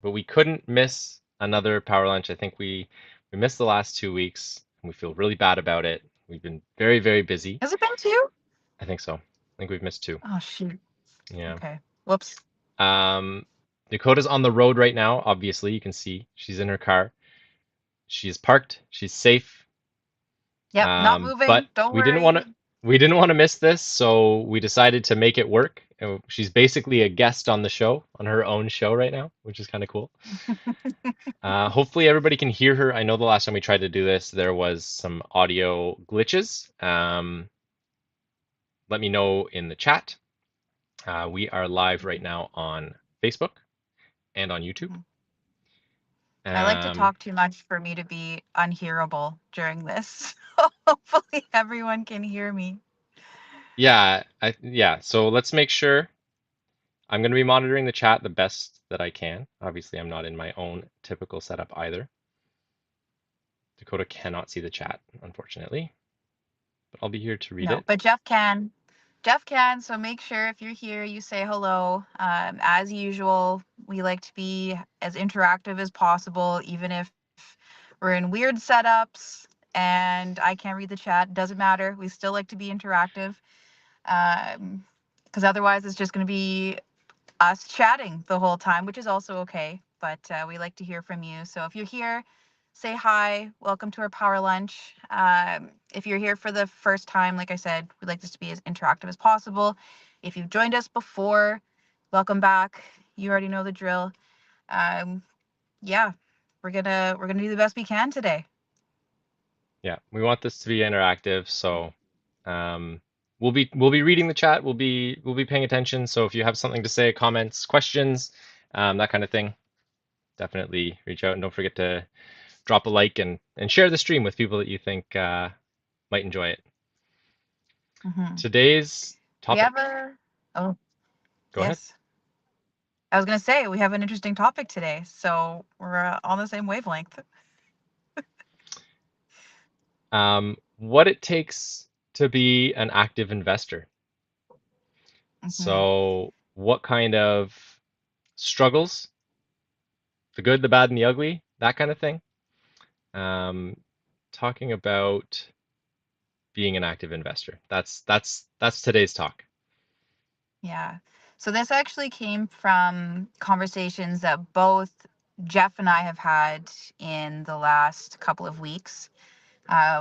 but we couldn't miss another power lunch. I think we missed the last 2 weeks, and we feel really bad about it. We've been very, very busy. Has it been two? I think so. I think we've missed two. Oh, shoot. Yeah. Okay. Whoops. Um, Dakota's on the road right now. Obviously, you can see she's in her car. She's parked. She's safe. Yep, not But moving. Don't we didn't want worry. to we didn't want to miss this, so we decided to make it work. She's basically a guest on the show, on her own show right now, which is kind of cool. Hopefully everybody can hear her. I know the last time we tried to do this, there was some audio glitches. Let me know in the chat. We are live right now on Facebook and on YouTube. I like to Um, talk too much for me to be unhearable during this. Hopefully everyone can hear me. yeah, so let's make sure. I'm going to be monitoring the chat the best that I can. Obviously, I'm not in my own typical setup either. Dakota cannot see the chat, unfortunately, but I'll be here to read No, it. but Jeff can. Jeff can, so make sure if you're here, you say hello. As usual, we like to be as interactive as possible, even if we're in weird setups and I can't read the chat. Doesn't matter. We still like to be interactive, because otherwise it's just going to be us chatting the whole time, which is also okay. But we like to hear from you. So if you're here, say hi. Welcome to our power lunch. If you're here for the first time, like I said, we'd like this to be as interactive as possible. If you've joined us before, welcome back. You already know the drill. Um, yeah, we're gonna do the best we can today. Yeah, we want this to be interactive, so um, we'll be reading the chat. We'll be paying attention. So if you have something to say, comments, questions, that kind of thing, definitely reach out and don't forget to drop a like and share the stream with people that you think might enjoy it. Hmm. Today's We have topic. a oh Go ahead. yes. I was gonna say we have an interesting topic today, so we're on the same wavelength. What it takes to be an active investor. Hmm. So, what kind of struggles, the good, the bad, and the ugly, that kind of thing. Um, Talking about being an active investor. That's today's talk. Yeah. So this actually came from conversations that both Jeff and I have had in the last couple of weeks.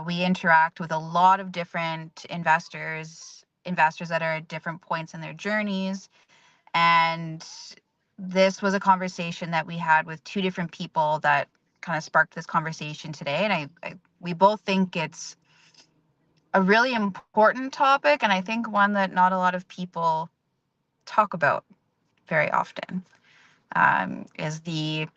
We interact with a lot of different investors that are at different points in their journeys. And this was a conversation that we had with two different people that kind of sparked this conversation today. And we both think it's a really important topic. And I think one that not a lot of people talk about very often, is the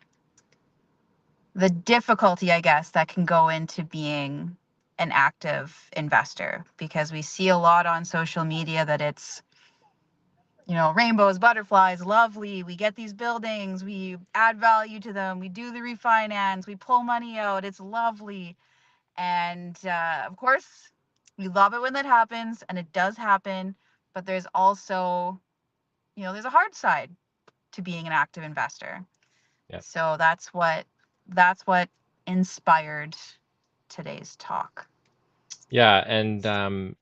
difficulty, I guess, that can go into being an active investor, because we see a lot on social media that it's, rainbows, butterflies, lovely. We get these buildings, we add value to them, we do the refinance, we pull money out. It's lovely. And of course, we love it when that happens, and it does happen. But there's also, there's a hard side to being an active investor. Yeah. So that's what inspired today's talk. Yeah, and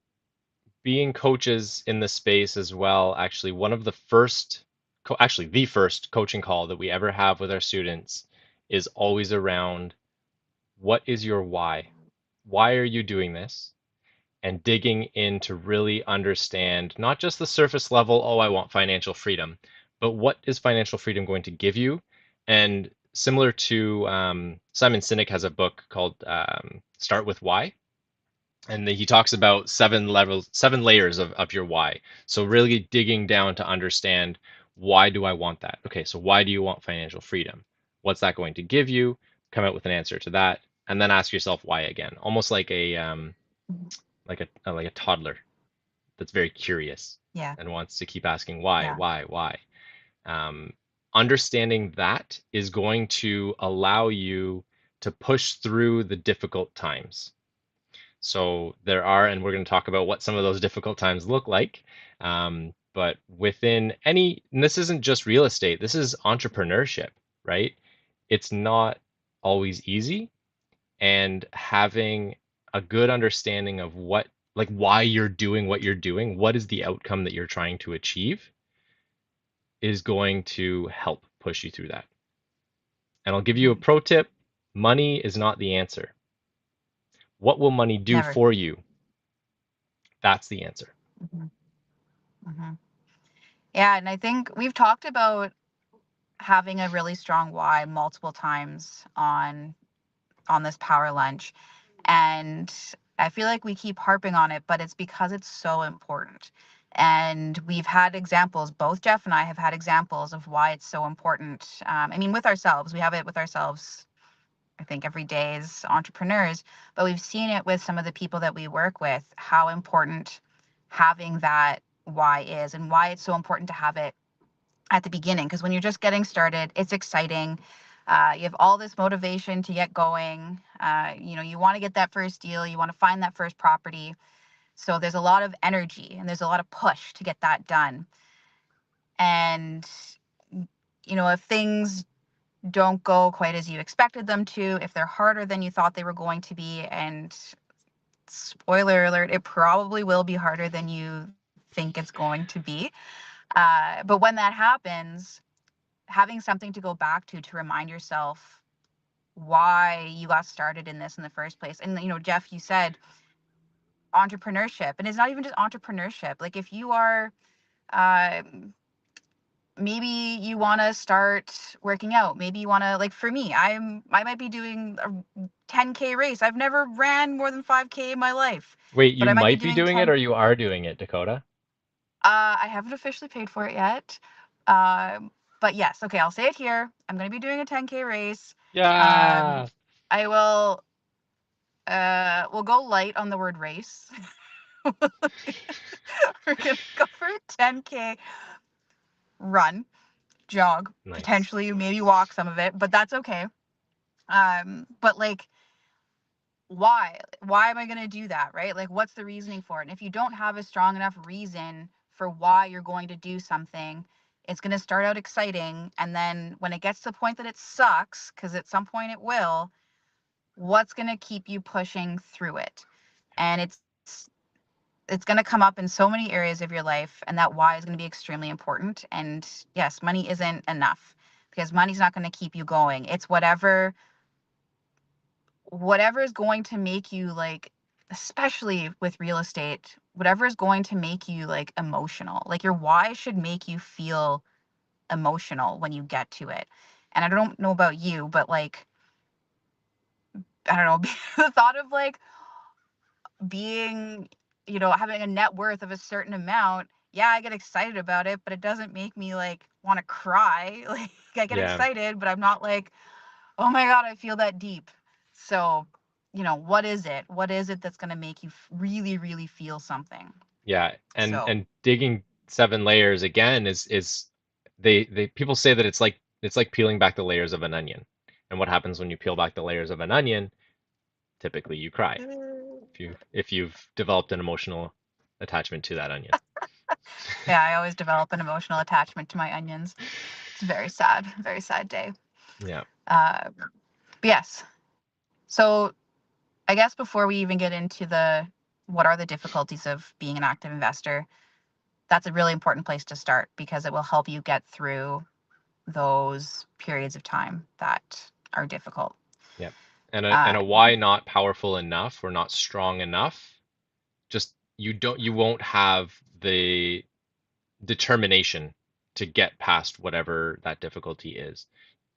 being coaches in the space as well, actually, one of the first, actually, the first coaching call that we ever have with our students is always around what is your why? Why are you doing this? And digging in to really understand not just the surface level, oh, I want financial freedom, but what is financial freedom going to give you? And similar to Simon Sinek has a book called Start with Why. And he talks about 7 levels, 7 layers of your why. So really digging down to understand, why do I want that? Okay, so why do you want financial freedom? What's that going to give you? Come out with an answer to that, and then ask yourself why again, almost like a like a toddler that's very curious Yeah, and wants to keep asking why, yeah, why, why. Um, Understanding that is going to allow you to push through the difficult times. So there are, and we're going to talk about what some of those difficult times look like. But within any, and this isn't just real estate, this is entrepreneurship. right? It's not always easy, and having a good understanding of why you're doing what you're doing, what is the outcome that you're trying to achieve, is going to help push you through that. And I'll give you a Mhm. pro tip. Money is not the answer. What will money do Never. for you? That's the answer. Hmm. Hmm. Yeah, and I think we've talked about having a really strong why multiple times on this power lunch, and I feel like we keep harping on it, but it's because it's so important. And we've had examples, both Jeff and I have had examples of why it's so important. I mean, with ourselves, we have it with ourselves, I think, every day as entrepreneurs, but we've seen it with some of the people that we work with, how important having that why is, and why it's so important to have it at the beginning. Because when you're just getting started, it's exciting. You have all this motivation to get going. You want to get that first deal, you want to find that first property. So there's a lot of energy and there's a lot of push to get that done. And, if things don't go quite as you expected them to, if they're harder than you thought they were going to be, and spoiler alert, it probably will be harder than you think it's going to be. But when that happens, having something to go back to remind yourself why you got started in this in the first place. And Jeff, you said entrepreneurship, and it's not even just entrepreneurship. Like, if you are, uh, maybe you want to start working out, maybe you want to, like, for me, I might be doing a 10K race. I've never ran more than 5K in my life, Wait, but you I might be might be doing doing it 10. or you are doing it, Dakota? I haven't officially paid for it yet. Um, but yes, okay, I'll say it here. I'm going to be doing a 10K race. Um, Yeah. I will, we'll go light on the word race. We're going to go for a 10K run, jog, Nice. potentially maybe walk some of it, but that's okay. But like, why am I going to do that, right? Like, what's the reasoning for it? And if you don't have a strong enough reason for why you're going to do something, it's going to start out exciting, and then when it gets to the point that it sucks, because at some point it will, what's going to keep you pushing through it? And it's going to come up in so many areas of your life, and that why is going to be extremely important. And yes, money isn't enough, because money's not going to keep you going. It's whatever is going to make you, like, especially with real estate, whatever is going to make you, like, emotional. Like, your why should make you feel emotional when you get to it. And I don't know about you, but, like, I don't know, the thought of, like, being, having a net worth of a certain amount, yeah, I get excited about it, but it doesn't make me, like, want to cry. Like, I get Yeah. excited, but I'm not like, oh my God, I feel that deep. So, what is it? What is it that's going to make you really, really feel something? Yeah. And So, and digging 7 layers again is they people say that it's like peeling back the layers of an onion. And what happens when you peel back the layers of an onion? Typically you cry if you've developed an emotional attachment to that onion. yeah, I always develop an emotional attachment to my onions. It's very sad day. Yeah. But yes. So, I guess before we even get into the what are the difficulties of being an active investor, that's a really important place to start, because it will help you get through those periods of time that are difficult. Yeah. And a Um, why not powerful enough or not strong enough, just you won't have the determination to get past whatever that difficulty is.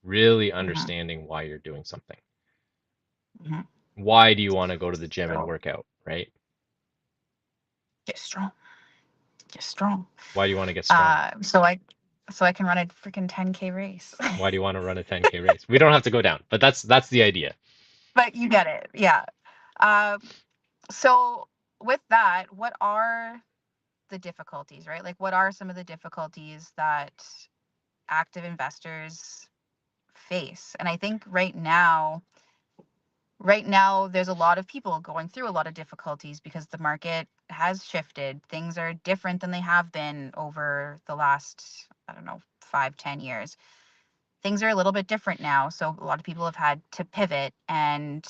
Really mhm, understanding why you're doing something. mhm. Why do you want to go to the gym and So work out, right? get strong, get strong. Why do you want to get strong? Uh, so I, so I can run a freaking 10K race. Why do you want to run a 10K race? We don't have to go down, but that's the idea. But you get it, yeah. Um, so with that, what are the difficulties, right? Like, what are some of the difficulties that active investors face? And I think right now there's a lot of people going through a lot of difficulties because the market has shifted. Things are different than they have been over the last, I don't know, 5, 10 years. things are a little bit different now. So a lot of people have had to pivot, and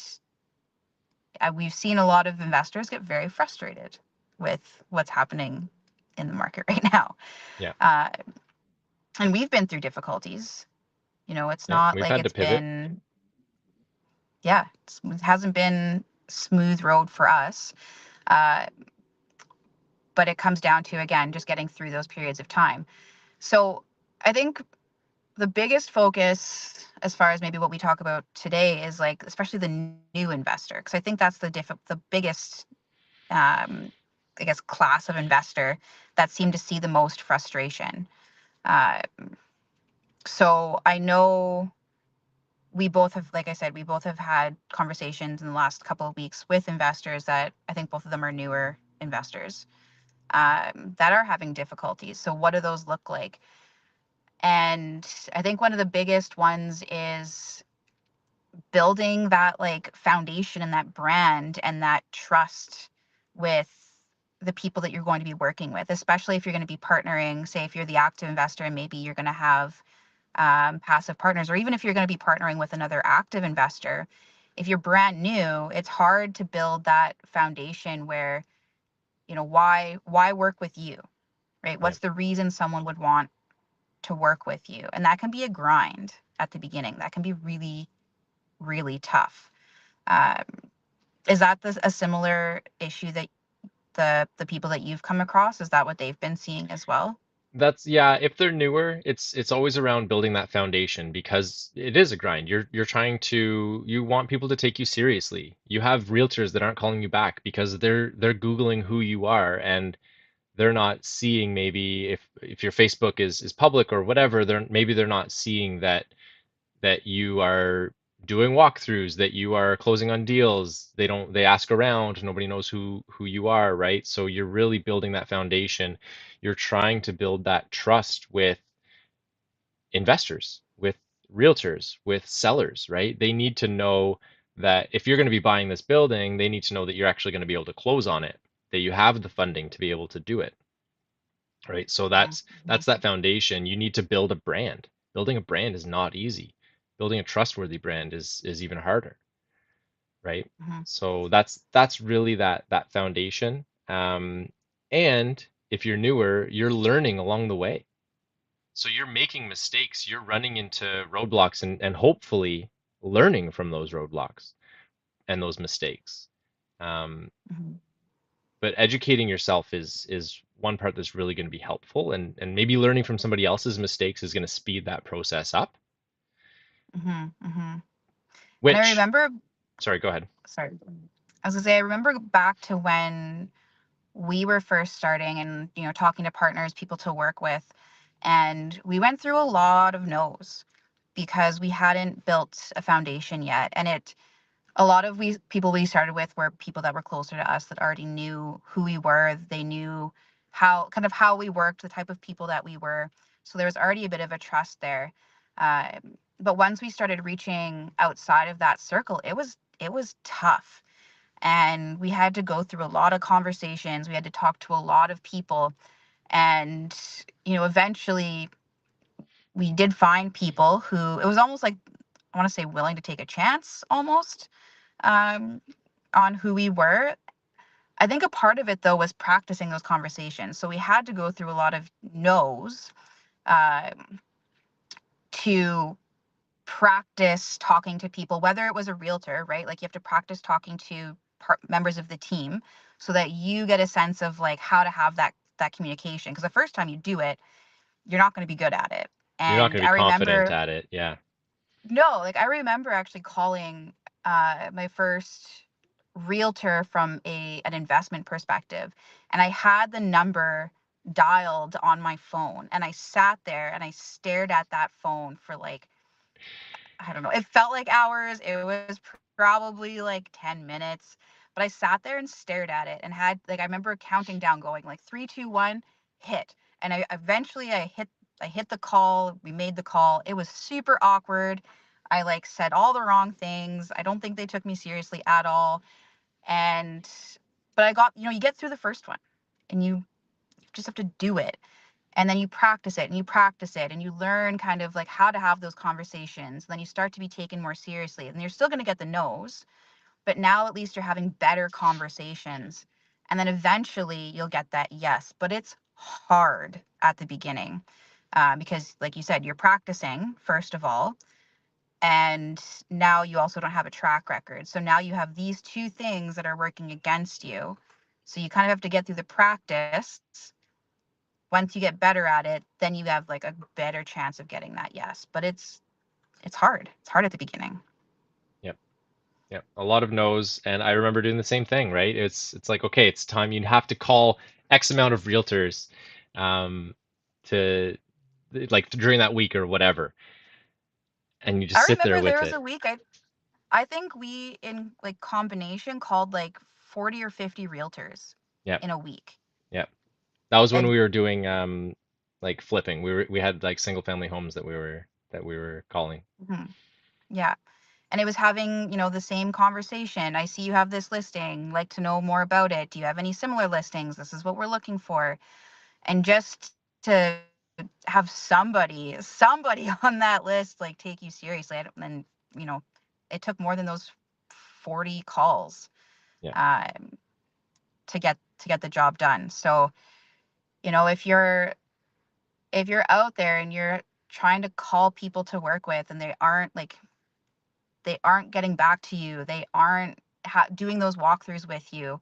we've seen a lot of investors get very frustrated with what's happening in the market right now. Yeah. Uh, and we've been through difficulties. It's Yeah. not We've like had to it's pivot. been, yeah, it hasn't been smooth road for us. Uh, but it comes down to, again, just getting through those periods of time. So I think the biggest focus, as far as maybe what we talk about today, is like, especially the new investor, because I think that's the biggest, I guess, class of investor that seem to see the most frustration. Uh, so I know we both have, like I said, we both have had conversations in the last couple of weeks with investors that I think both of them are newer investors, that are having difficulties. So what do those look like? And I think one of the biggest ones is building that like foundation and that brand and that trust with the people that you're going to be working with, especially if you're going to be partnering. Say if you're the active investor and maybe you're going to have passive partners, or even if you're going to be partnering with another active investor. If you're brand new, it's hard to build that foundation where, why work with you, right? Yeah. What's the reason someone would want to work with you? And that can be a grind at the beginning. That can be really, really tough. Um, is that a similar issue that the people that you've come across, is that what they've been seeing as well? That's yeah, if they're newer, it's always around building that foundation because it is a grind. You're trying to you want people to take you seriously. You have realtors that aren't calling you back because they're Googling who you are and they're not seeing maybe if your Facebook is public or whatever, they're not seeing that you are doing walkthroughs, that you are closing on deals. They ask around, nobody knows who you are, right? So you're really building that foundation. You're trying to build that trust with investors, with realtors, with sellers, right? They need to know that if you're going to be buying this building, they need to know that you're actually going to be able to close on it, that you have the funding to be able to do it, right? So that's that foundation. You need to build a brand. Building a brand is not easy. Building a trustworthy brand is even harder, right? Mm-hmm. So that's really that foundation. And if you're newer, you're learning along the way. So you're making mistakes, you're running into roadblocks and hopefully learning from those roadblocks and those mistakes. Um, Mm-hmm. but educating yourself is one part that's really going to be helpful, and maybe learning from somebody else's mistakes is going to speed that process up. Mm-hmm. Mm-hmm. And I Which, remember, sorry, go ahead. sorry, I was gonna say, I remember back to when we were first starting and, talking to partners, people to work with, and we went through a lot of no's because we hadn't built a foundation yet. And a lot of we people we started with were people that were closer to us that already knew who we were. They knew how we worked, the type of people that we were. So there was already a bit of a trust there. But once we started reaching outside of that circle, it was tough, and we had to go through a lot of conversations. We had to talk to a lot of people, and eventually we did find people who, it was almost like, I want to say, willing to take a chance almost, um, on who we were. I think a part of it though was practicing those conversations. So we had to go through a lot of no's, um, to practice talking to people, whether it was a realtor, right? Like you have to practice talking to members of the team so that you get a sense of like how to have that communication. Because the first time you do it, you're not going to be good at it. You're not And going to I be confident remember, at it. Yeah. no, like I remember actually calling my first realtor from an investment perspective, and I had the number dialed on my phone, and I sat there and I stared at that phone for like, I don't know, it felt like hours. It was probably like 10 minutes, but I sat there and stared at it and had, like, I remember counting down, going like 3, 2, 1, hit. And I hit the call. We made the call. It was super awkward. I like said all the wrong things. I don't think they took me seriously at all. And, but I got, you get through the first one, and you just have to do it. And then you practice it and you practice it and you learn kind of like how to have those conversations. Then you start to be taken more seriously. And you're still going to get the no's, but now at least you're having better conversations. And then eventually you'll get that yes. But it's hard at the beginning, because, like you said, you're practicing, first of all. And now you also don't have a track record. So now you have these two things that are working against you. So you kind of have to get through the practice. Once you get better at it, then you have like a better chance of getting that yes. But it's hard. It's hard at the beginning. Yep. Yep. A lot of no's, and I remember doing the same thing, right? It's like, okay, it's time. You have to call X amount of realtors, um, to like during that week or whatever, and you just I sit there remember there with was it. a week I think we in like combination called like 40 or 50 realtors Yep. in a week. Yep. That was when And we were doing like flipping. We had like single family homes that we were calling. mhm, yeah. And it was having, the same conversation. I see you have this listing, like to know more about it. Do you have any similar listings? This is what we're looking for. And just to have somebody on that list like take you seriously. And you know, it took more than those 40 calls, Yeah. um, to get the job done. So, if you're out there and you're trying to call people to work with and they aren't getting back to you, they aren't doing those walkthroughs with you,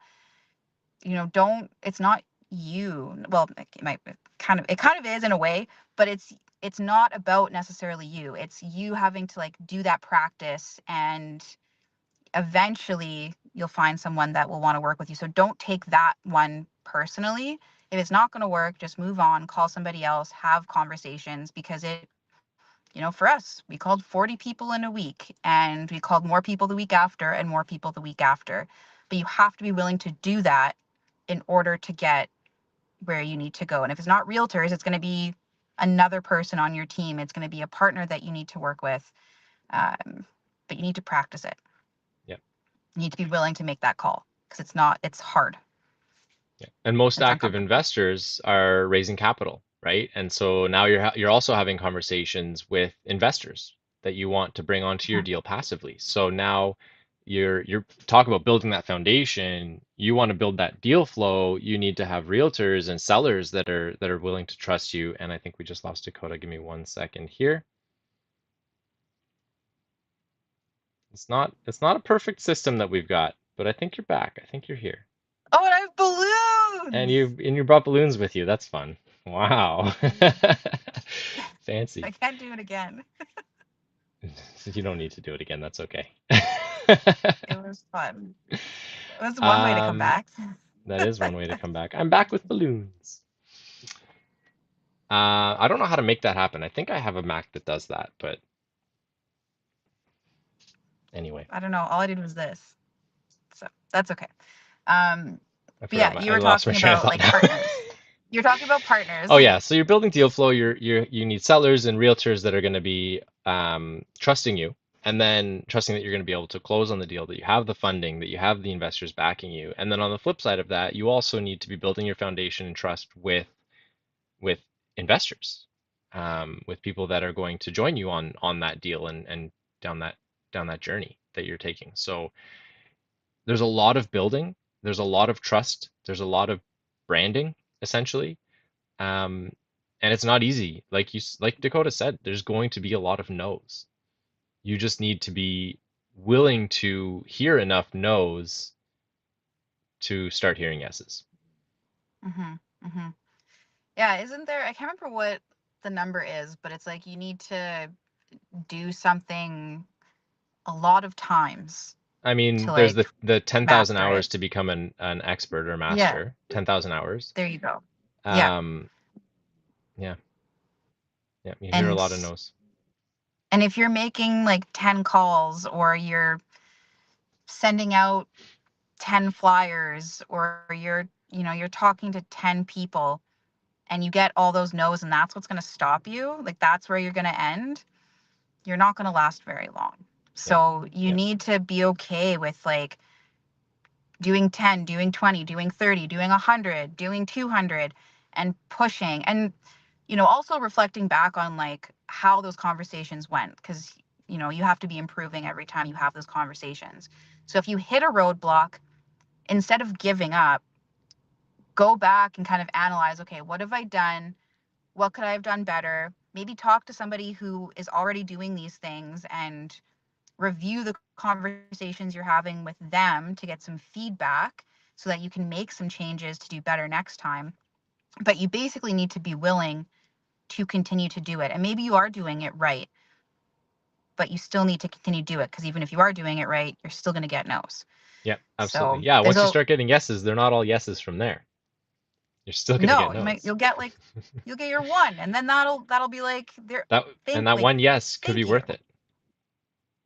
don't it's not you. Well, it might it kind of is in a way, but it's not about necessarily you. It's you having to like do that practice, and eventually you'll find someone that will want to work with you. So don't take that one personally. If it's not going to work, just move on, call somebody else, have conversations, because for us, we called 40 people in a week, and we called more people the week after and more people the week after. But you have to be willing to do that in order to get where you need to go. And if it's not realtors, it's going to be another person on your team. It's going to be a partner that you need to work with. Um, but you need to practice it. Yeah. You need to be willing to make that call, because it's hard. Yeah. And most It's active uncomfortable. investors are raising capital, right? And so now you're also having conversations with investors that you want to bring onto your Mhm. deal passively. So now you're talking about building that foundation. You want to build that deal flow. You need to have realtors and sellers that are willing to trust you. And I think we just lost Dakota. Give me 1 second here. It's not a perfect system that we've got, but I think you're back. I think you're here. Oh, and I have And balloons. you brought balloons with you. That's fun. Wow. Fancy. I can't do it again. You don't need to do it again. That's okay. It was fun. It was one way to come Um, back. that is one way to come back. I'm back with balloons. I don't know how to make that happen. I think I have a Mac that does that, but anyway, I don't know. All I did was this. So that's okay. Um, but yeah, you I were lost my talking train of about thought like now. partners. You're talking about Oh partners. yeah, so you're building deal flow. You need sellers and realtors that are going to be trusting you, and then trusting that you're going to be able to close on the deal, that you have the funding, that you have the investors backing you. And then on the flip side of that, you also need to be building your foundation and trust with investors, with people that are going to join you on that deal and down that down that journey that you're taking. So there's a lot of building, there's a lot of trust, there's a lot of branding essentially, um, and it's not easy. Like Dakota said, there's going to be a lot of no's. You just need to be willing to hear enough no's to start hearing yeses. Hmm. Hmm. Yeah, isn't there? I can't remember what the number is, but it's like you need to do something a lot of times I to mean, there's like the 10,000 master hours it. to become an expert or Yeah, master, 10,000 hours. there you go. Yeah. Um, yeah, yeah, you hear a And lot of no's. and if you're making like 10 calls, or you're sending out 10 flyers, or you're talking to 10 people, and you get all those no's, and that's what's going to stop you, like that's where you're going to end, you're not going to last very long. Yeah, So you yeah, need to be okay with like doing 10, doing 20, doing 30, doing 100, doing 200, and pushing. And also reflecting back on like how those conversations went, because you have to be improving every time you have those conversations. So if you hit a roadblock, instead of giving up, go back and kind of analyze, okay, what have I done? What could I have done better? Maybe talk to somebody who is already doing these things and review the conversations you're having with them to get some feedback so that you can make some changes to do better next time. But you basically need to be willing to continue to do it. And maybe you are doing it right, but you still need to continue to do it, because even if you are doing it right, you're still going to get no's. Yeah, absolutely. So Yeah, there's once you a start getting yeses, they're not all yeses from there. You're still gonna get no, no's. you'll get your one, and then that'll be like there. That one yes could be Thank you. worth it.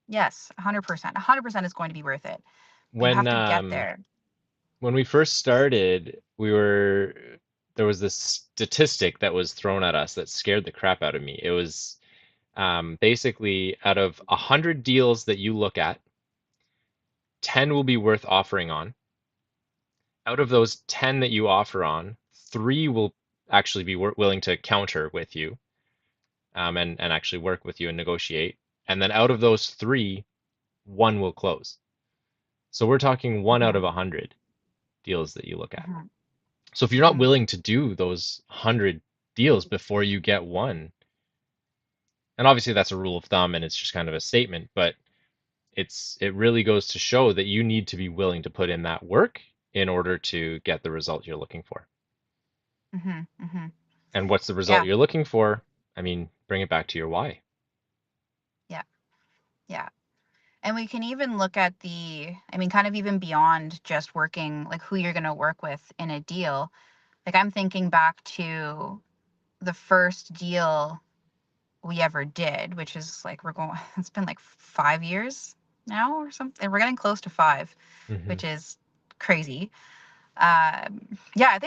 Yes, 100%. 100% is going to be worth it, but you When have to get um there. when we first started, there was this statistic that was thrown at us that scared the crap out of me. It was basically out of 100 deals that you look at, 10 will be worth offering on. Out of those 10 that you offer on, 3 will actually be willing to counter with you, and actually work with you and negotiate. And then out of those 3, 1 will close. So we're talking 1 out Hmm. of 100 deals that you look at. Hmm. So if you're not Hmm. willing to do those 100 deals before you get one, and obviously that's a rule of thumb and it's just kind of a statement, but it really goes to show that you need to be willing to put in that work in order to get the result you're looking for. Hmm. Hmm. And what's the result Yeah. you're looking for? I mean, bring it back to your why. Yeah. Yeah. And we can even look at kind of even beyond just working, like who you're going to work with in a deal. Like I'm thinking back to the first deal we ever did, which is like it's been like 5 years now or something. We're getting close to five, Hmm. which is crazy. Yeah,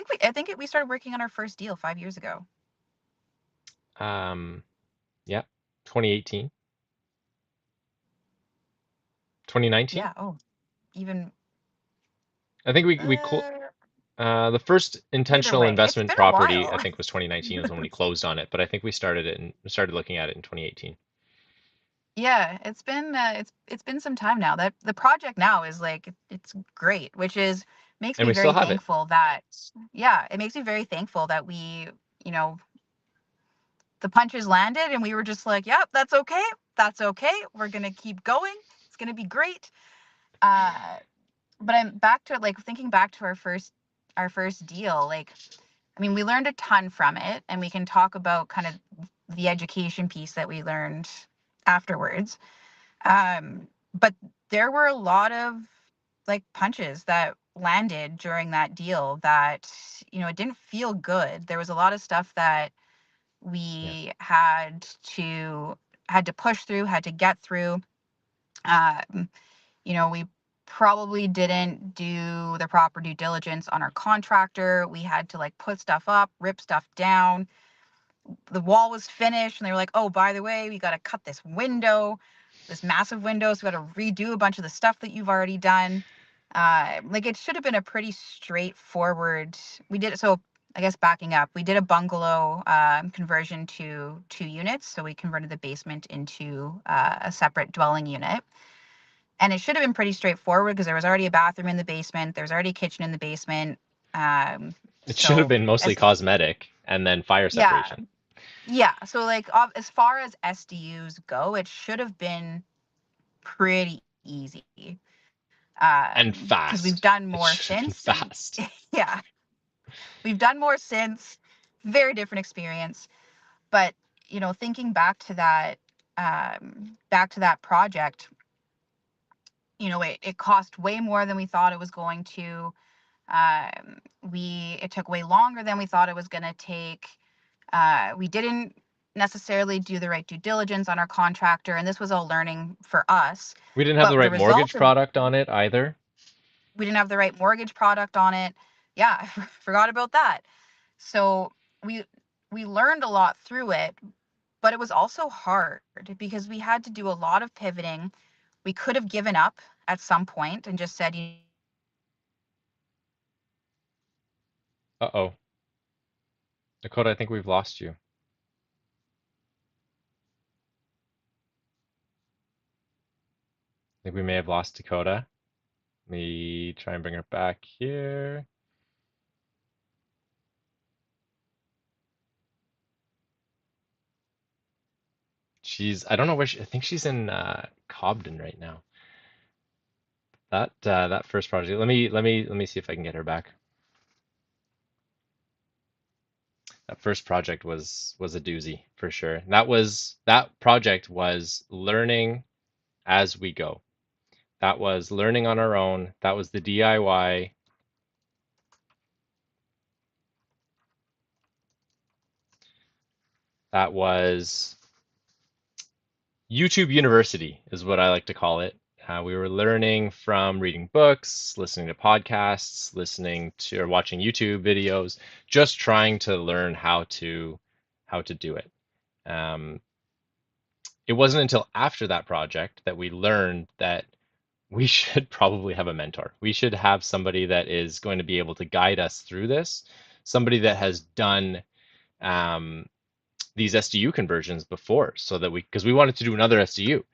we started working on our first deal 5 years ago. Um, yeah, 2018, 2019. Yeah. Oh, even I think uh, the first either intentional way, it's investment been a property, while. I think, was 2019 is when we closed on it, but I think we started looking at it in 2018, Yeah, it's been some time now. That the project now is like it's great, which is makes and me we still very have it. thankful that yeah, it makes me very thankful that you know, the punches landed and we were just like, "Yep, that's okay. That's okay. We're going to keep going. It's going to be great." Uh but I'm back to like thinking back to our first deal. Like we learned a ton from it, and we can talk about kind of the education piece that we learned afterwards. But there were a lot of like punches that landed during that deal that, it didn't feel good. There was a lot of stuff that Yeah. we had to push through, had to get through. Um, we probably didn't do the proper due diligence on our contractor. We had to like put stuff up, rip stuff down. The wall was finished and they were like, oh, by the way, we got to cut this massive window. So we got to redo a bunch of the stuff that you've already done. Like it should have been a pretty straightforward. We did it. So I guess backing up, we did a bungalow conversion to 2 units. So we converted the basement into a separate dwelling unit. And it should have been pretty straightforward because there was already a bathroom in the basement. There was already a kitchen in the basement. Um, It should have so been mostly as cosmetic and then fire yeah, separation yeah. So like as far as SDUs go, it should have been pretty easy. and Because we've fast. done It more should have been since. fast. Yeah, we've done more since. Very different experience. But thinking back to that project, it cost way more than we thought it was going to. It took way longer than we thought it was going to take. We didn't necessarily do the right due diligence on our contractor, and this was all learning for us. We didn't have the But the right result mortgage of product on it either. we didn't have the right mortgage product on it. Yeah, I forgot about that. So we we learned a lot through it, but it was also hard because we had to do a lot of pivoting. We could have given up at some point and just said, Uh-oh. Dakota, I think we've lost you. think we may have lost Dakota. Let me try and bring her back here. I don't know where I think she's in Cobden right now. That first project. Let me see if I can get her back. That first project was a doozy for sure. That project was learning as we go. That was learning on our own. That was the DIY. That was YouTube University is what I like to call it. We were learning from reading books, listening to podcasts, listening to or watching YouTube videos, just trying to learn how to do it. Um, it wasn't until after that project that we learned that we should probably have a mentor. We should have somebody that is going to be able to guide us through this, somebody that has done um, these SDU conversions before, so that because we wanted to do another SDU.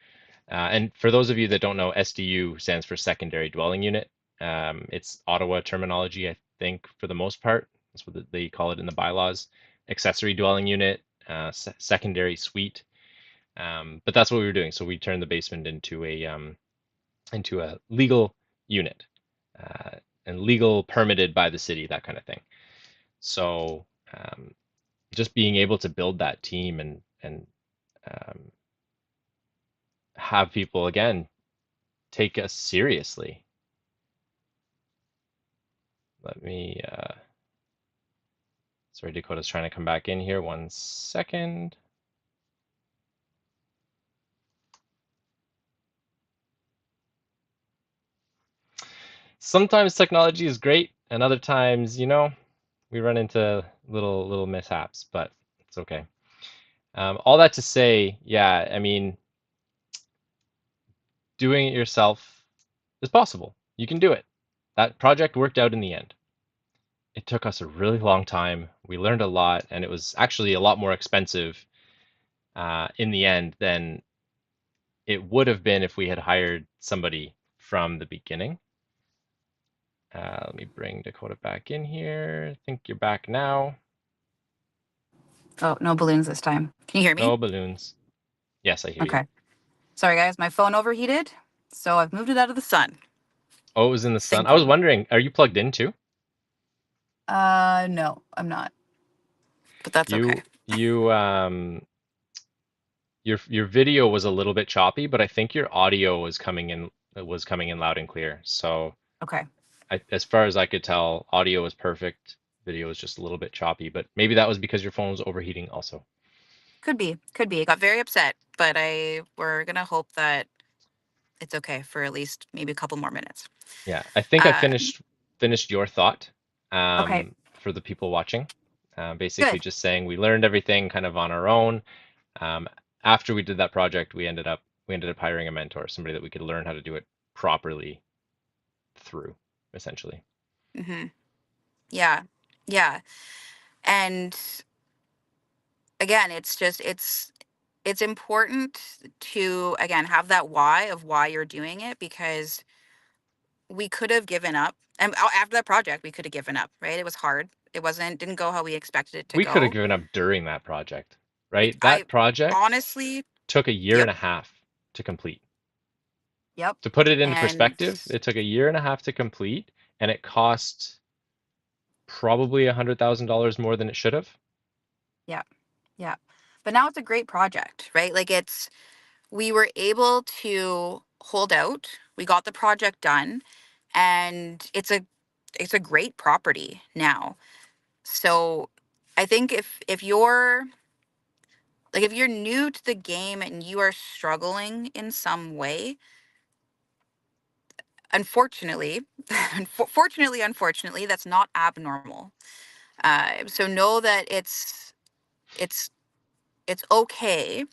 And for those of you that don't know, SDU stands for Secondary Dwelling Unit. It's Ottawa terminology, I think, for the most part. That's what they call it in the bylaws. Accessory dwelling unit, secondary suite. But that's what we were doing. So we turned the basement into a legal unit uh, and legal permitted by the city, that kind of thing. So just being able to build that team and um, have people again take us seriously. Let me, sorry, Dakota's trying to come back in here. 1 second. Sometimes technology is great, and other times, we run into little mishaps, but it's okay. All that to say, yeah, I mean, doing it yourself is possible. You can do it. That project worked out in the end. It took us a really long time. We learned a lot, and it was actually a lot more expensive in the end than it would have been if we had hired somebody from the beginning. Let me bring Dakota back in here. I think you're back now. Oh, no balloons this time. Can you hear me? No balloons. Yes, I hear you. Okay. Sorry, guys. My phone overheated, so I've moved it out of the sun. Oh, it was in the sun. I was Sinking. wondering, are you plugged in too? No, I'm not. But that's okay. You your video was a little bit choppy, but I think your audio was coming in loud and clear. So Okay. as far as I could tell, audio was perfect. Video was just a little bit choppy, but maybe that was because your phone was overheating also. Could be. Could be. I got very upset, but we're gonna hope that it's okay for at least maybe a couple more minutes. Yeah, I think I Uh, finished your thought okay. for the people watching. Basically, Good. just saying we learned everything kind of on our own. Um, After we did that project, we ended up hiring a mentor, somebody that we could learn how to do it properly through, essentially. Hmm. Yeah. Yeah. And again, it's important to again have that why of why you're doing it because we could have given up. And after that project, we could have given up, right? It was hard. It didn't go how we expected it to We could have go. given up during that project, Like right? I That project honestly, took a year and yep, a half to complete. yep. To put it into And perspective, it took a year and a half to complete, and it cost probably $100,000 more than it should have. yeah, yeah. But now it's a great project, right? We were able to hold out. We got the project done and it's a great property now. So I think if you're new to the game and you are struggling in some way, unfortunately, unfortunately, that's not abnormal. So know that it's it's okay.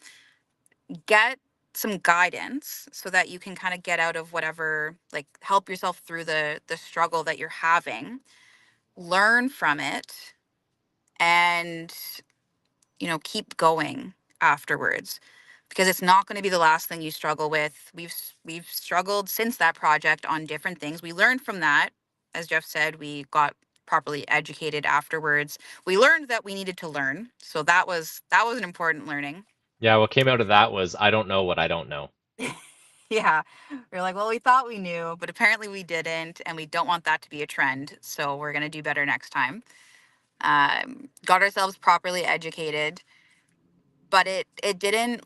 Get some guidance so that you can kind of get out of whatever, like help yourself through the struggle that you're having. Learn from it and keep going afterwards. because it's not going to be the last thing you struggle with. We've struggled since that project on different things. We learned from that. As Jeff said, we got properly educated afterwards. We learned that we needed to learn. So that was an important learning. Yeah, what came out of that was I don't know what I don't know. Yeah. We're like, well, we thought we knew, but apparently we didn't, and we don't want that to be a trend. So we're going to do better next time. Got ourselves properly educated, but it didn't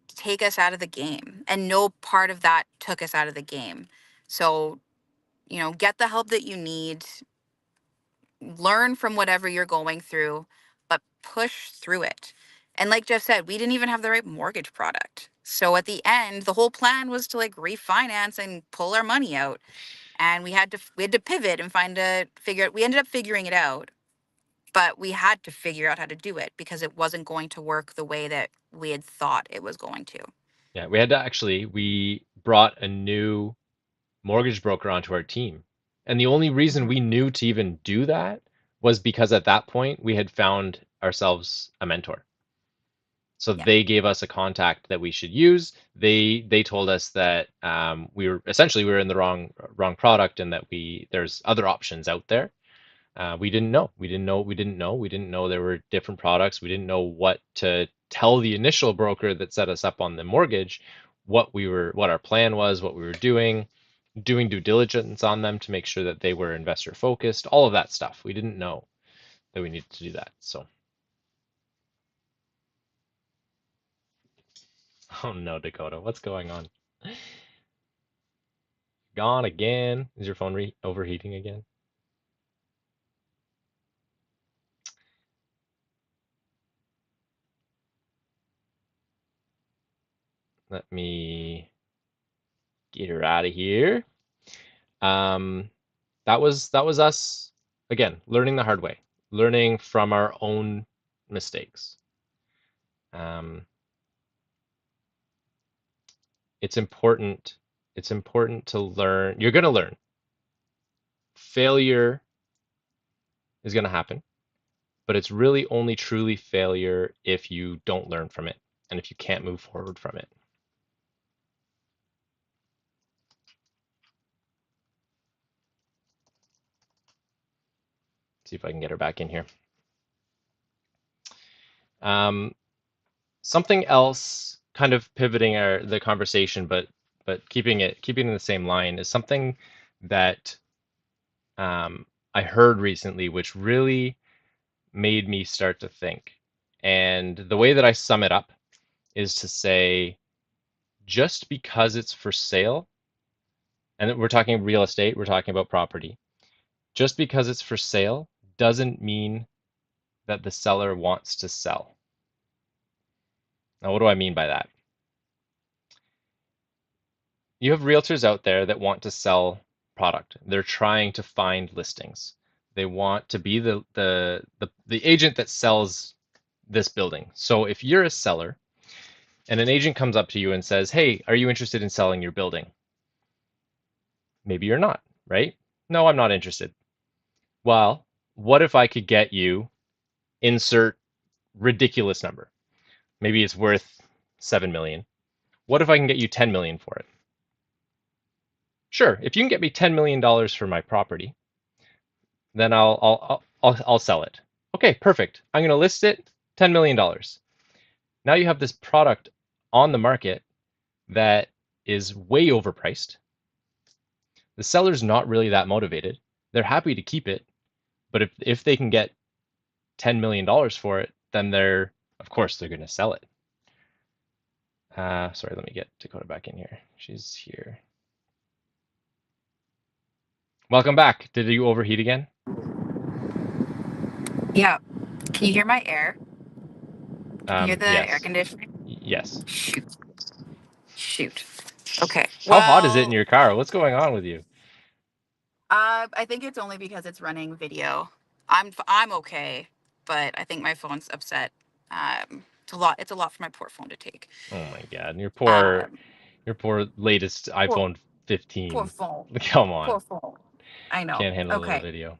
take us out of the game, and no part of that took us out of the game. So, get the help that you need, learn from whatever you're going through, but push through it. And like Jeff said, we didn't even have the right mortgage product. So at the end, the whole plan was to like refinance and pull our money out. And we had to pivot and we ended up figuring it out, but we had to figure out how to do it because it wasn't going to work the way that we had thought it was going to. Yeah, we brought a new mortgage broker onto our team. And the only reason Mhm. we knew to even do that was because at that point we had found ourselves a mentor. So Yeah. they gave us a contact that we should use. They told us that we were in the wrong product and that there's other options out there. We didn't know. We didn't know. We didn't know. We didn't know there were different products. We didn't know what to tell the initial broker that set us up on the mortgage, what our plan was, what we were doing due diligence on them to make sure that they were investor focused, all of that stuff. We didn't know that we needed to do that. So, oh no, Dakota, what's going on? Gone again? Is your phone overheating again? Let me get her out of here. Um, that was us again, learning the hard way, learning from our own mistakes. Um, it's important. It's important to learn. You're going to learn. Failure is going to happen, but it's really only truly failure if you don't learn from it and if you can't move forward from it. See if I can get her back in here. Um, Something else, kind of pivoting the conversation, but keeping in the same line is something that I heard recently, which really made me start to think. And the way that I sum it up is to say, just because it's for sale, and we're talking real estate, we're talking about property, just because it's for sale doesn't mean that the seller wants to sell. Now, what do I mean by that? You have realtors out there that want to sell product. They're trying to find listings. They want to be the agent that sells this building. So if you're a seller and an agent comes up to you and says, "Hey, are you interested in selling your building?" Maybe you're not, right? No, I'm not interested. Well, what if I could get you insert ridiculous number? Maybe it's worth 7 million. What if I can get you 10 million for it? Sure, if you can get me $10 million for my property, then I'll sell it. Okay, perfect. I'm going to list it $10 million. Now you have this product on the market that is way overpriced. The seller's not really that motivated. They're happy to keep it, but if they can get $10 million for it, then of course they're going to sell it. Sorry, let me get Dakota back in here. She's here. Welcome back. Did you overheat again? Yeah. Can you hear my air? Can you hear the air Yes. conditioning? Yes. Shoot. Shoot. Okay. How hot is it in Well, your car? What's going on with you? I think it's only because it's running video. I'm okay, but I think my phone's upset. It's a lot for my poor phone to take. Oh my God. And Um, your poor latest poor iPhone poor 15. phone. Come on. Poor phone. I know. Can't handle a little Okay. video.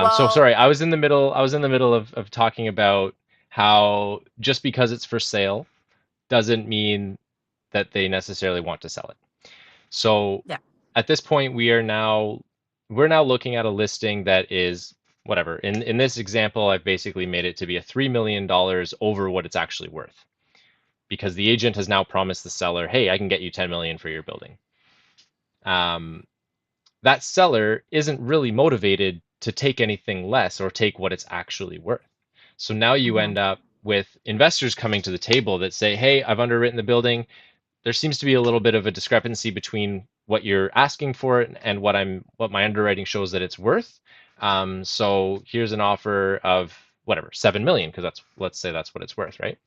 So Well, sorry, I was in the middle of talking about how just because it's for sale doesn't mean that they necessarily want to sell it. So Yeah. at this point, we're now looking at a listing that is whatever. In this example, I've basically made it to be a $3 million over what it's actually worth because the agent has now promised the seller, hey, I can get you 10 million for your building. Um, that seller isn't really motivated to take anything less or take what it's actually worth. So now you Mm-hmm. end up with investors coming to the table that say, hey, I've underwritten the building. There seems to be a little bit of a discrepancy between what you're asking for it and what my underwriting shows that it's worth. So here's an offer of whatever 7 million because that's let's say that's what it's worth, right?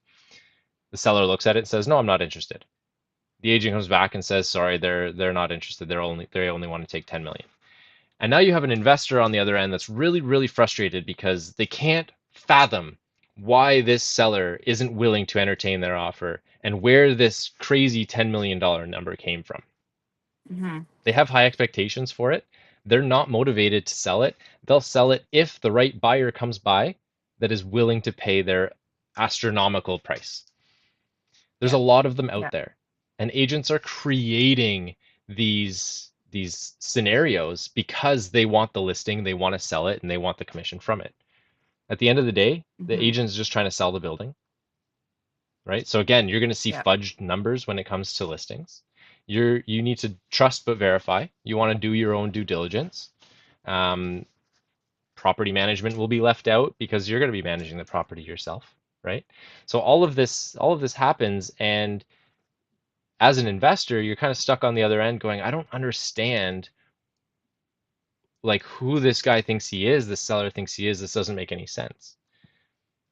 The seller looks at it and says, no, I'm not interested. The agent comes back and says, sorry, they're not interested. They only want to take 10 million. And now you have an investor on the other end that's really, really frustrated because they can't fathom why this seller isn't willing to entertain their offer and where this crazy $10 million number came from. Mm-hmm. They have high expectations for it. They're not motivated to sell it. They'll sell it if the right buyer comes by that is willing to pay their astronomical price. There's Yeah. a lot of them out Yeah. there, and agents are creating these scenarios because they want the listing, they want to sell it, and they want the commission from it. At the end of the day, the Mm-hmm. agent's just trying to sell the building, right? So again, you're going to see Yeah. fudged numbers when it comes to listings. You need to trust but verify. You want to do your own due diligence. Um, Property management will be left out because you're going to be managing the property yourself, right? So all of this happens, and as an investor, you're kind of stuck on the other end going, I don't understand like who this guy thinks he is, this seller thinks he is. This doesn't make any sense.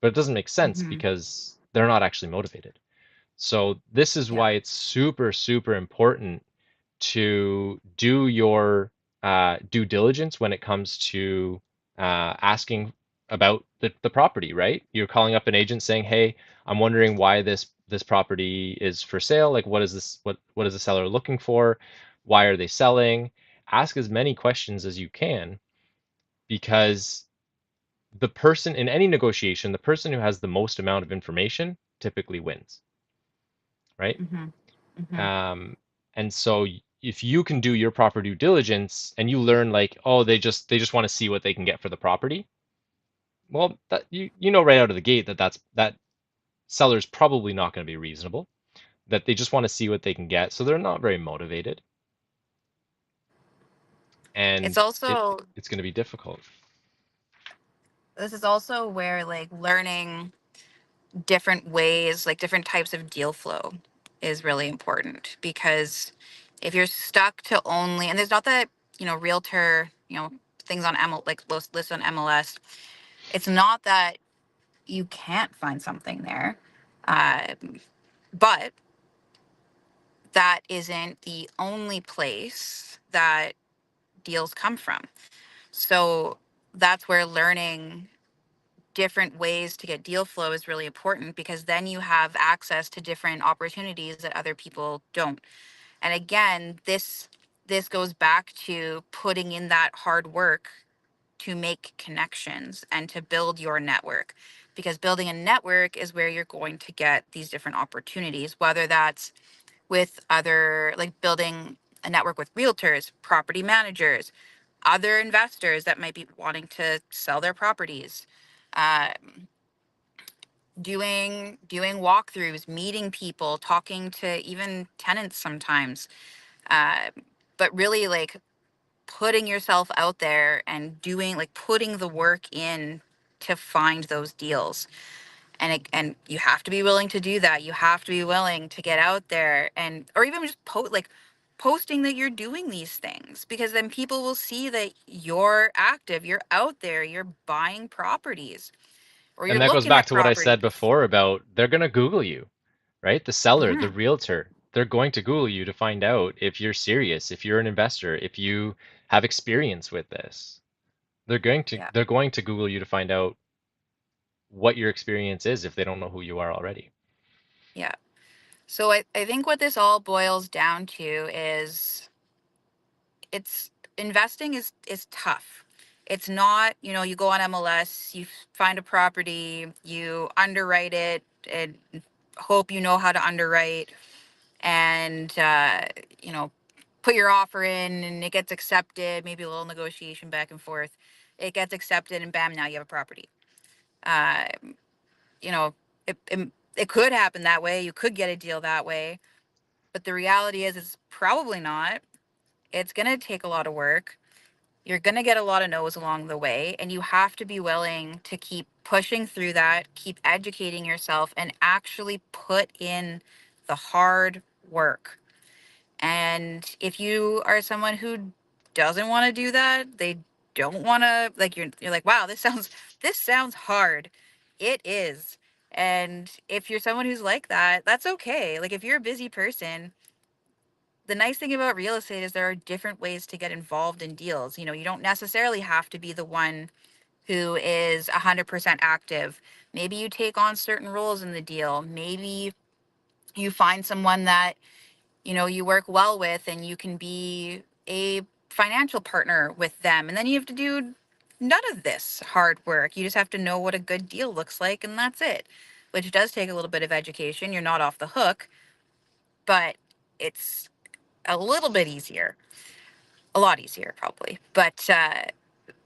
But it doesn't make sense Mm-hmm. because they're not actually motivated. So this is Yeah. why it's super, super important to do your due diligence when it comes to asking about the property, right? You're calling up an agent saying, "Hey, I'm wondering why this property is for sale. Like, what is this? What is the seller looking for? Why are they selling?" Ask as many questions as you can because the person in any negotiation, the person who has the most amount of information typically wins, right? Mm-hmm. Mm-hmm. Um, and so if you can do your proper due diligence and you learn like, oh, they just want to see what they can get for the property, well, that you know right out of the gate that seller's probably not going to be reasonable, that they just want to see what they can get, so they're not very motivated, It's and also it's going to be difficult. this is also where like learning different ways, like different types of deal flow is really important because if you're stuck to only, and there's not that, realtor, things on ML, like lists on MLS, it's not that you can't find something there. But that isn't the only place that deals come from. So that's where learning different ways to get deal flow is really important because then you have access to different opportunities that other people don't. And again, this goes back to putting in that hard work to make connections and to build your network, because building a network is where you're going to get these different opportunities, whether that's with other, like building a network with realtors, property managers, other investors that might be wanting to sell their properties, um, doing walkthroughs, meeting people, talking to even tenants sometimes, uh, but really like putting yourself out there and doing, like, putting the work in to find those deals. And you have to be willing to do that. You have to be willing to get out there, and or even just posting that you're doing these things, because then people will see that you're active, you're out there, you're buying properties, or And you're that goes looking back at to what I said properties. before about they're going to Google you, right? The seller, the Hmm. realtor, they're going to Google you to find out if you're serious, if you're an investor, if you have experience with this. Yeah. They're going to Google you to find out what your experience is if they don't know who you are already. Yeah. So I think what this all boils down to is it's investing is tough. It's not, you go on MLS, you find a property, you underwrite it, and hope you know how to underwrite, and you know, put your offer in and it gets accepted, maybe a little negotiation back and forth, it gets accepted, and bam, now you have a property. uh, you know, it could happen that way, you could get a deal that way, but the reality is it's probably not. It's going to take a lot of work. You're going to get a lot of no's along the way, and you have to be willing to keep pushing through that, keep educating yourself, and actually put in the hard work. And if you are someone who doesn't want to do that, they don't want to, like, you're like, wow, this sounds hard. It is. And if you're someone who's like that, that's okay. Like, if you're a busy person, the nice thing about real estate is there are different ways to get involved in deals. You know, you don't necessarily have to be the one who is 100% active. Maybe you take on certain roles in the deal. Maybe you find someone that, you know, you work well with, and you can be a financial partner with them. And then you have to do none of this hard work. You just have to know what a good deal looks like, and that's it, which does take a little bit of education. You're not off the hook, but it's a little bit easier, a lot easier probably. But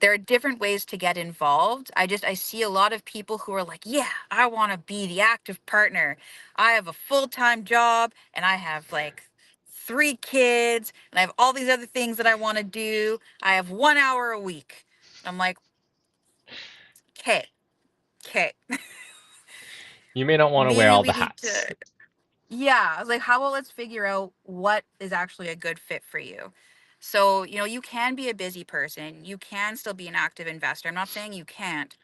there are different ways to get involved. I see a lot of people who are like, yeah, I want to be the active partner. I have a full-time job, and I have like 3 kids, and I have all these other things that I want to do. I have 1 hour a week. I'm like, okay, okay. You may not want to wear Maybe all the we need hats. to, yeah. I was like, how about let's figure out what is actually a good fit for you. So, you know, you can be a busy person. You can still be an active investor. I'm not saying you can't,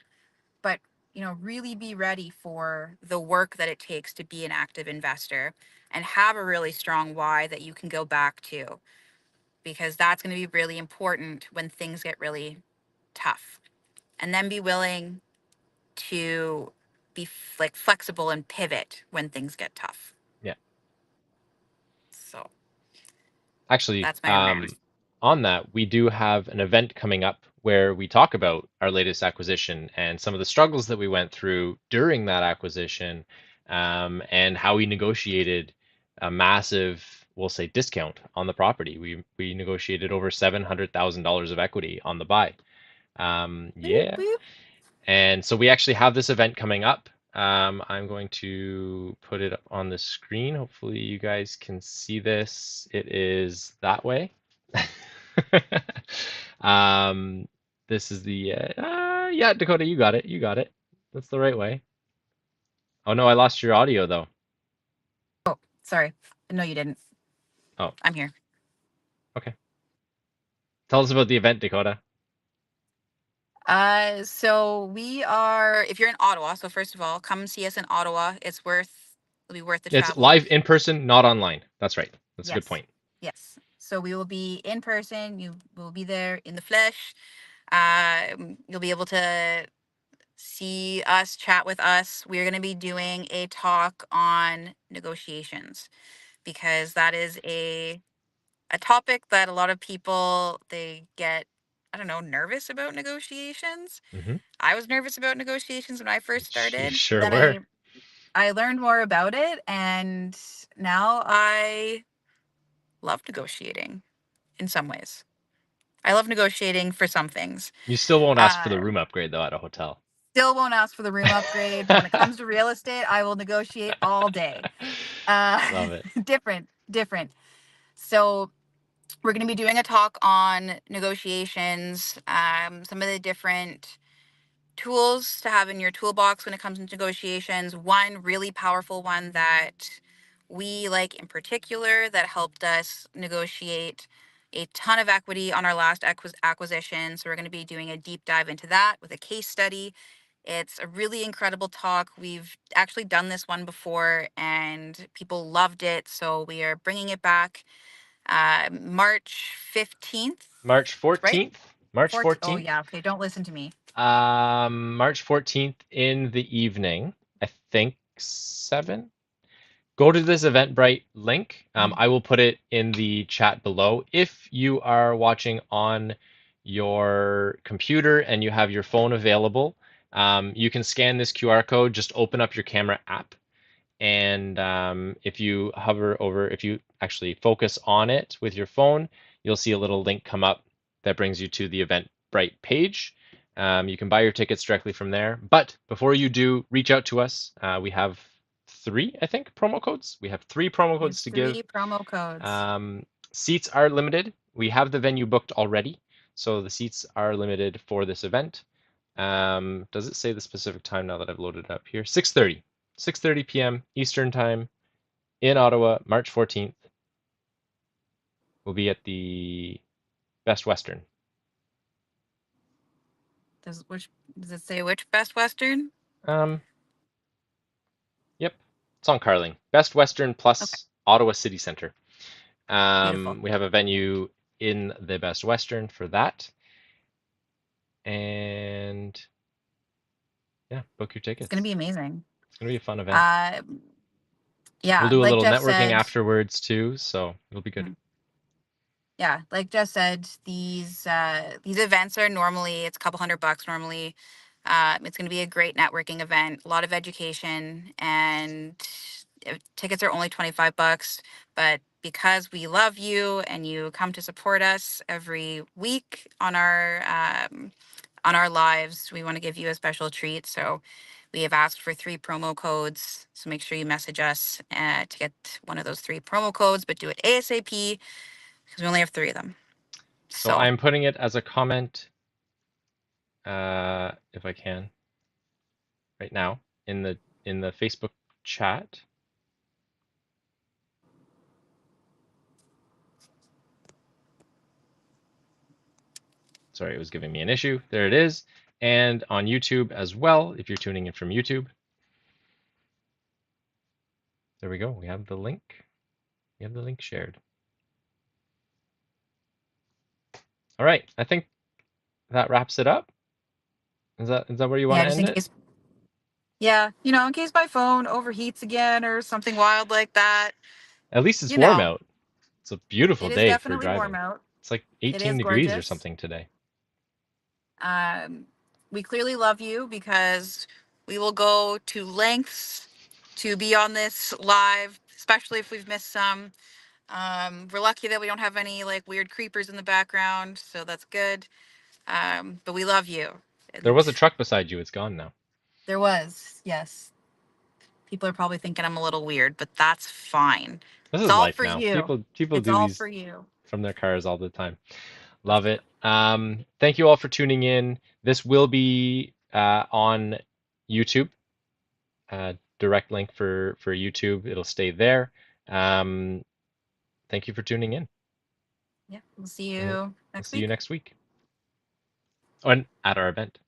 but, you know, really be ready for the work that it takes to be an active investor, and have a really strong why that you can go back to, because that's going to be really important when things get really tough. And then be willing to be like flexible and pivot when things get tough. Yeah. So Actually, that's my rant. on that, we do have an event coming up where we talk about our latest acquisition and some of the struggles that we went through during that acquisition, and how we negotiated a massive, we'll say, discount on the property. We negotiated over $700,000 of equity on the buy. Boop, Yeah. boop. And so we actually have this event coming up. I'm going to put it up on the screen. Hopefully you guys can see this. It is that way. Um, this is the, yeah, Dakota, you got it. You got it. That's the right way. Oh no, I lost your audio though. Oh, sorry. No, you didn't. Oh, I'm here. okay. Tell us about the event, Dakota. So we are, if you're in Ottawa, so first of all, come see us in Ottawa. It'll be worth the It's travel. live in person, not online. That's right. That's a good Yes. point. Yes. So we will be in person. You will be there in the flesh. You'll be able to see us, chat with us. We're going to be doing a talk on negotiations, because that is a topic that a lot of people, they get, I don't know, nervous about negotiations. Hmm. I was nervous about negotiations when I first You started, but sure then were. I learned more about it, and now I love negotiating in some ways. I love negotiating for some things. You still won't ask for the Uh, room upgrade though at a hotel. Still won't ask for the room upgrade, but when it comes to real estate, I will negotiate all day. Uh, Love it. different, different. So we're going to be doing a talk on negotiations, some of the different tools to have in your toolbox when it comes to negotiations. One really powerful one that we like in particular that helped us negotiate a ton of equity on our last acquisition. So we're going to be doing a deep dive into that with a case study. It's a really incredible talk. We've actually done this one before and people loved it. So we are bringing it back March 15th, March right? 14th. March 14th. Oh, 14th. yeah. Okay. Don't listen to me. March 14th in the evening. I think 7. Go to this Eventbrite link. Mhm. I will put it in the chat below. If you are watching on your computer and you have your phone available, you can scan this QR code, just open up your camera app And if you hover over, if you actually focus on it with your phone, you'll see a little link come up that brings you to the Eventbrite page. You can buy your tickets directly from there. But before you do, reach out to us. We have three, I think, promo codes. We have three promo We have codes to give. 3 promo codes. Seats are limited. We have the venue booked already, so the seats are limited for this event. Does it say the specific time now that I've loaded it up here? 6:30. 6:30 p.m. Eastern Time in Ottawa, March 14th. We'll be at the Best Western. Does it say which Best Western? Um, yep, it's on Carling. Best Western Okay, plus Ottawa City Centre. beautiful. We have a venue in the Best Western for that. And yeah, book your It's gonna tickets. be amazing. It's going to be a fun event. Uh, We'll yeah, do a like little Jeff networking said. afterwards too, so it'll be good. hmm, Yeah, like Jeff said, these events are normally it's a couple $100 normally. It's going to be a great networking event, a lot of education, and tickets are only $25. But because we love you and you come to support us every week on our lives, we want to give you a special treat. So we have asked for 3 promo codes. So make sure you message us to get one of those 3 promo codes, but do it ASAP because we only have 3 of them. So So I'm putting it as a comment, if I can, right now in the Facebook chat. Sorry, it was giving me an issue. There it is. And on YouTube as well, if you're tuning in from YouTube. There we go. We have the link. We have the link shared. All right. I think that wraps it up. Is that where you want yeah, to just end in it? case, yeah, in case my phone overheats again or something wild like that, At least it's you warm know, out. It's a beautiful it is day for definitely warm driving. out. It's like It 18 is degrees or gorgeous. something today. Um, we clearly love you because we will go to lengths to be on this live, especially if we've missed some. We're lucky that we don't have any like weird creepers in the background, so that's good. But we love you. There And was a truck beside you. It's gone now. there was, yes. People are probably thinking I'm a little weird, but that's fine. This It's is all life for now. you. People It's do all these for you. from their cars all the time. That's Love true. it. Thank you all for tuning in. This will be on YouTube. Direct link for YouTube. It'll stay there. Um, thank you for tuning in, Yeah. We'll see and we'll you we'll next see you week. next week. Oh, and at our event.